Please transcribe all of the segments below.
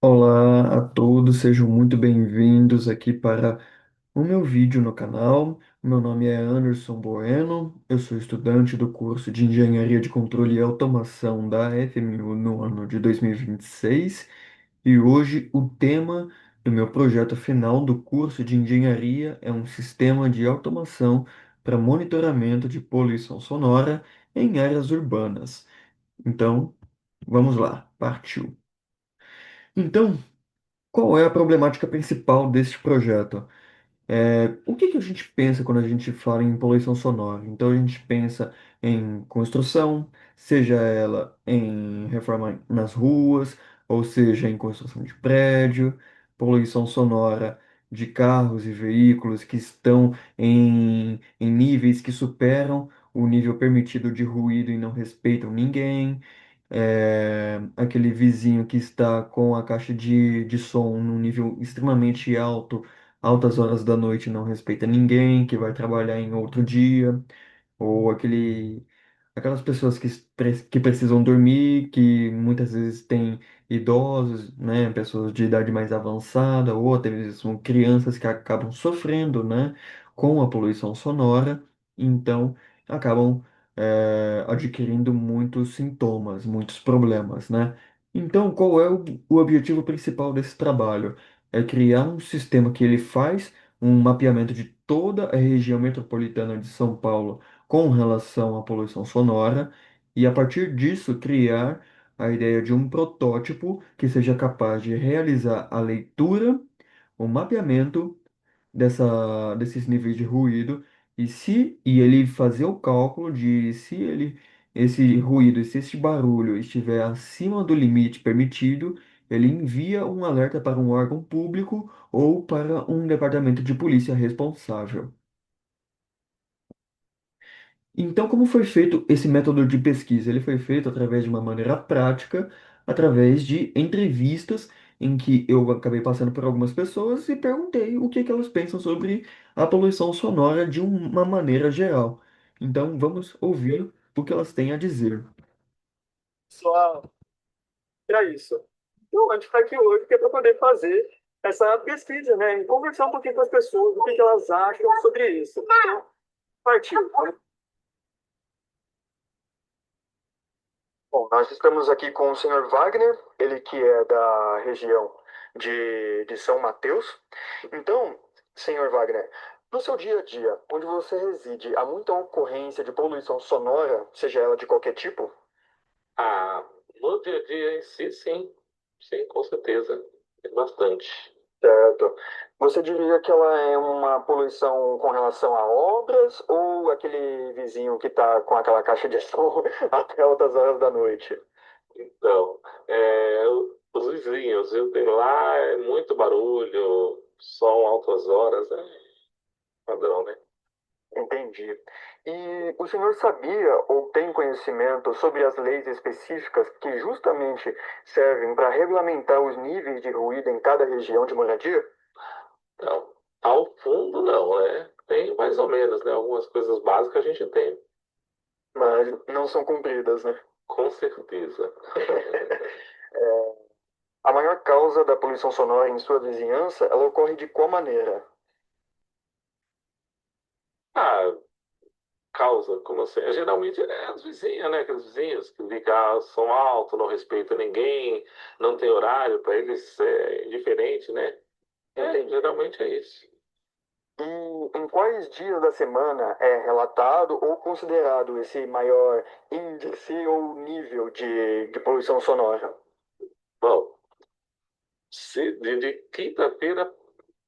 Olá a todos, sejam muito bem-vindos aqui para o meu vídeo no canal. Meu nome é Anderson Bueno, eu sou estudante do curso de Engenharia de Controle e Automação da FMU no ano de 2026 e hoje o tema do meu projeto final do curso de Engenharia é um sistema de automação para monitoramento de poluição sonora em áreas urbanas. Então, vamos lá, partiu. Então, qual é a problemática principal deste projeto? O que que a gente pensa quando a gente fala em poluição sonora? Então a gente pensa em construção, seja ela em reforma nas ruas, ou seja em construção de prédio, poluição sonora de carros e veículos que estão em níveis que superam o nível permitido de ruído e não respeitam ninguém. Aquele vizinho que está com a caixa de som num nível extremamente alto altas horas da noite não respeita ninguém, que vai trabalhar em outro dia, ou aquelas pessoas que precisam dormir, que muitas vezes têm idosos, né, pessoas de idade mais avançada, ou até mesmo crianças que acabam sofrendo, né, com a poluição sonora, então acabam adquirindo muitos sintomas, muitos problemas, né? Então, qual é o objetivo principal desse trabalho? É criar um sistema que ele faz um mapeamento de toda a região metropolitana de São Paulo com relação à poluição sonora e, a partir disso, criar a ideia de um protótipo que seja capaz de realizar a leitura, o mapeamento desses níveis de ruído e ele fazer o cálculo de se esse ruído, se esse barulho estiver acima do limite permitido, ele envia um alerta para um órgão público ou para um departamento de polícia responsável. Então, como foi feito esse método de pesquisa? Ele foi feito através de uma maneira prática, através de entrevistas em que eu acabei passando por algumas pessoas e perguntei o que que elas pensam sobre a poluição sonora de uma maneira geral. Então, vamos ouvir o que elas têm a dizer. Só para isso. Então, a gente está aqui hoje que é para poder fazer essa pesquisa, né? E conversar um pouquinho com as pessoas, o que que elas acham sobre isso. Então, partiu, né? Bom, nós estamos aqui com o senhor Wagner, ele que é da região de São Mateus. Então, senhor Wagner, no seu dia a dia, onde você reside, há muita ocorrência de poluição sonora, seja ela de qualquer tipo? Ah, no dia a dia em si, sim. Sim, com certeza. É bastante. Certo. Você diria que ela é uma poluição com relação a obras ou aquele vizinho que está com aquela caixa de som até altas horas da noite? Então, os vizinhos, viu? Tem lá é muito barulho, som altas horas, é padrão, né? Entendi. E o senhor sabia ou tem conhecimento sobre as leis específicas que justamente servem para regulamentar os níveis de ruído em cada região de moradia? Então, ao fundo não, né? Tem mais ou menos, né? Algumas coisas básicas a gente tem, Mas não são cumpridas, né? com certeza. A maior causa da poluição sonora em sua vizinhança, ela ocorre de qual maneira? Ah, causa, como assim? Geralmente é as vizinhas, né? Aqueles vizinhos que ligam som alto, não respeitam ninguém, não tem horário, para eles é indiferente, né? Entendi. Geralmente é isso. E em quais dias da semana é relatado ou considerado esse maior índice ou nível de poluição sonora? Bom, se de quinta-feira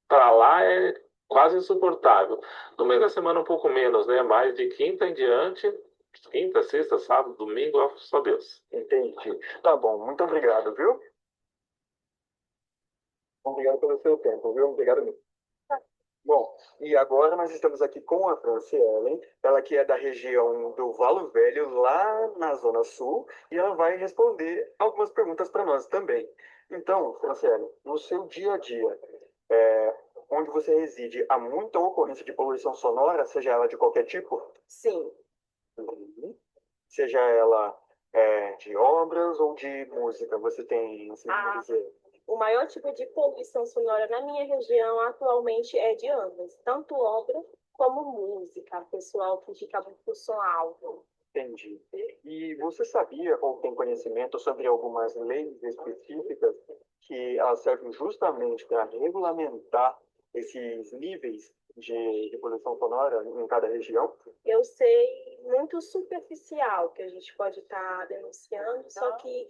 para lá é quase insuportável. No meio da semana um pouco menos, né? Mas de quinta em diante, quinta, sexta, sábado, domingo, ó, só Deus. Entendi. Tá bom, muito obrigado, viu? Obrigado pelo seu tempo, viu? Obrigado mesmo. Bom, e agora nós estamos aqui com a Franciele, ela que é da região do Valo Velho, lá na Zona Sul, e ela vai responder algumas perguntas para nós também. Então, Franciele, no seu dia a dia, é, onde você reside, há muita ocorrência de poluição sonora, seja ela de qualquer tipo? Sim. Uhum. Seja ela de obras ou de música, você tem assim, a dizer? o maior tipo de poluição sonora na minha região atualmente é de ambas, tanto obra como música, pessoal que fica muito com som alto. Entendi. E você sabia ou tem conhecimento sobre algumas leis específicas que elas servem justamente para regulamentar esses níveis de poluição sonora em cada região? Eu sei muito superficial que a gente pode estar denunciando, só que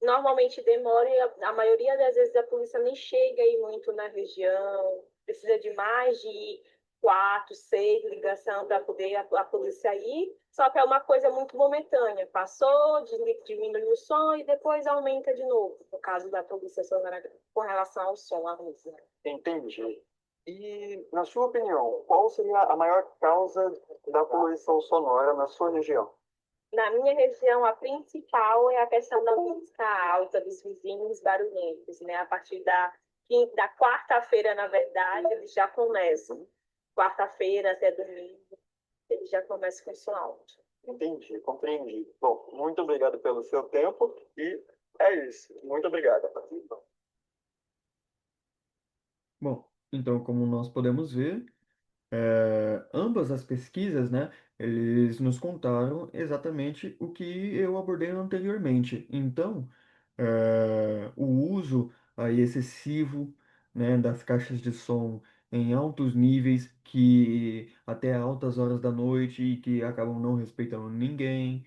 normalmente demora e a maioria das vezes a polícia nem chega aí muito na região, precisa de mais de 4, 6 ligação para poder a polícia ir, só que é uma coisa muito momentânea. Passou, diminui o som e depois aumenta de novo, no caso da polícia sonora com relação ao som, à música. Entendi. E, na sua opinião, qual seria a maior causa da poluição sonora na sua região? Na minha região, a principal é a questão da música alta, dos vizinhos barulhentos, né? A partir da quarta-feira, na verdade, eles já começam. Quarta-feira até domingo, eles já começam com som alto. Entendi, compreendi. Bom, muito obrigado pelo seu tempo e é isso. Muito obrigado. Bom, então, como nós podemos ver, ambas as pesquisas, né, eles nos contaram exatamente o que eu abordei anteriormente. Então, o uso aí excessivo, né, das caixas de som em altos níveis, que até altas horas da noite e que acabam não respeitando ninguém,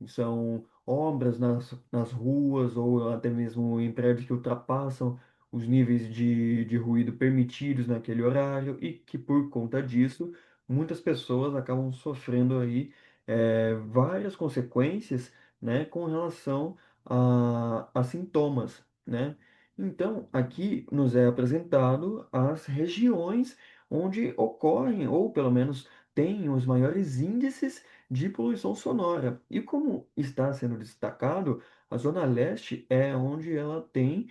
são obras nas ruas ou até mesmo em prédios que ultrapassam os níveis de ruído permitidos naquele horário e que por conta disso muitas pessoas acabam sofrendo aí várias consequências, né, com relação a sintomas, né? Então, aqui nos é apresentado as regiões onde ocorrem, ou pelo menos têm os maiores índices de poluição sonora. E como está sendo destacado, a Zona Leste é onde ela tem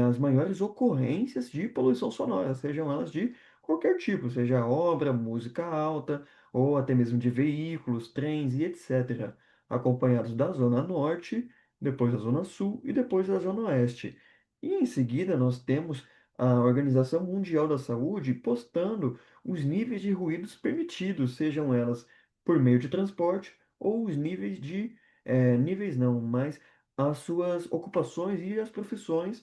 as maiores ocorrências de poluição sonora, sejam elas de qualquer tipo, seja obra, música alta, ou até mesmo de veículos, trens e etc., acompanhados da Zona Norte, depois da Zona Sul e depois da Zona Oeste. E em seguida nós temos a Organização Mundial da Saúde postando os níveis de ruídos permitidos, sejam elas por meio de transporte ou os níveis níveis não, mas as suas ocupações e as profissões,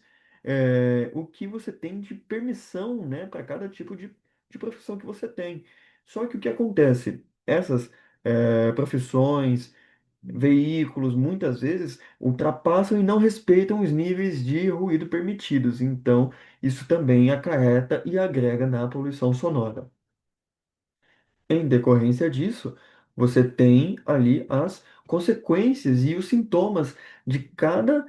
o que você tem de permissão, né, para cada tipo de profissão que você tem. Só que o que acontece? Essas profissões, veículos, muitas vezes ultrapassam e não respeitam os níveis de ruído permitidos. Então, isso também acarreta e agrega na poluição sonora. Em decorrência disso, você tem ali as consequências e os sintomas de cada.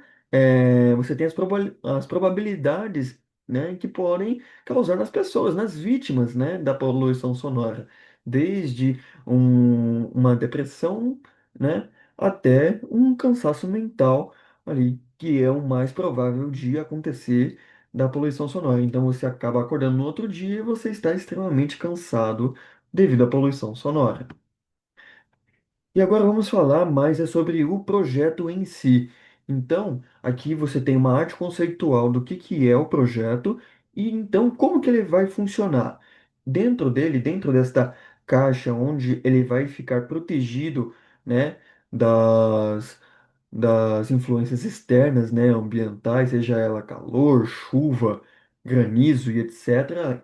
Você tem as probabilidades, né, que podem causar nas pessoas, nas vítimas, né, da poluição sonora. Desde uma depressão, né, até um cansaço mental ali, que é o mais provável de acontecer da poluição sonora. Então você acaba acordando no outro dia e você está extremamente cansado devido à poluição sonora. E agora vamos falar mais sobre o projeto em si. Então, aqui você tem uma arte conceitual do que é o projeto e então como que ele vai funcionar. Dentro dele, dentro desta caixa onde ele vai ficar protegido, né, das, das influências externas, né, ambientais, seja ela calor, chuva, granizo e etc.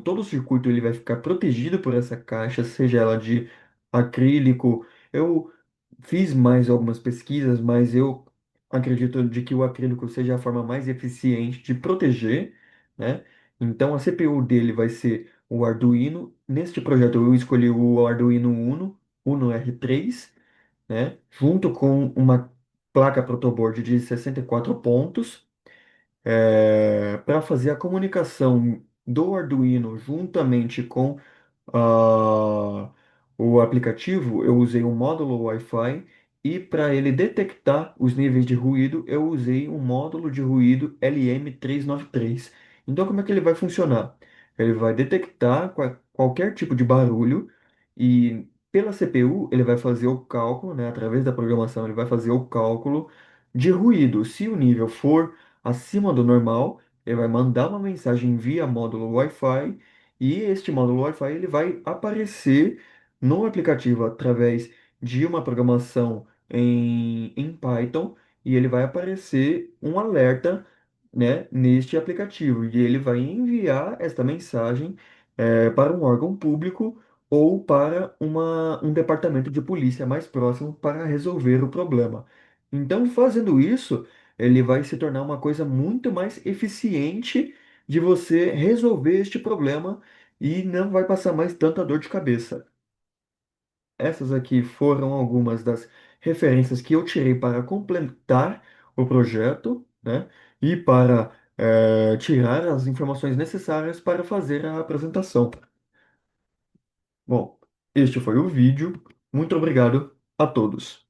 Todo o circuito ele vai ficar protegido por essa caixa, seja ela de acrílico. Eu fiz mais algumas pesquisas, mas eu acredito de que o acrílico seja a forma mais eficiente de proteger, né? Então a CPU dele vai ser o Arduino. Neste projeto eu escolhi o Arduino Uno R3, né? Junto com uma placa protoboard de 64 pontos para fazer a comunicação do Arduino juntamente com ah, o aplicativo, eu usei um módulo Wi-Fi e para ele detectar os níveis de ruído, eu usei um módulo de ruído LM393. Então, como é que ele vai funcionar? Ele vai detectar qualquer tipo de barulho e pela CPU ele vai fazer o cálculo, né, através da programação, ele vai fazer o cálculo de ruído. Se o nível for acima do normal, ele vai mandar uma mensagem via módulo Wi-Fi e este módulo Wi-Fi ele vai aparecer no aplicativo através de uma programação em Python e ele vai aparecer um alerta, né, neste aplicativo e ele vai enviar esta mensagem para um órgão público ou para um departamento de polícia mais próximo para resolver o problema. Então, fazendo isso, ele vai se tornar uma coisa muito mais eficiente de você resolver este problema e não vai passar mais tanta dor de cabeça. Essas aqui foram algumas das referências que eu tirei para completar o projeto, né? E para tirar as informações necessárias para fazer a apresentação. Bom, este foi o vídeo. Muito obrigado a todos.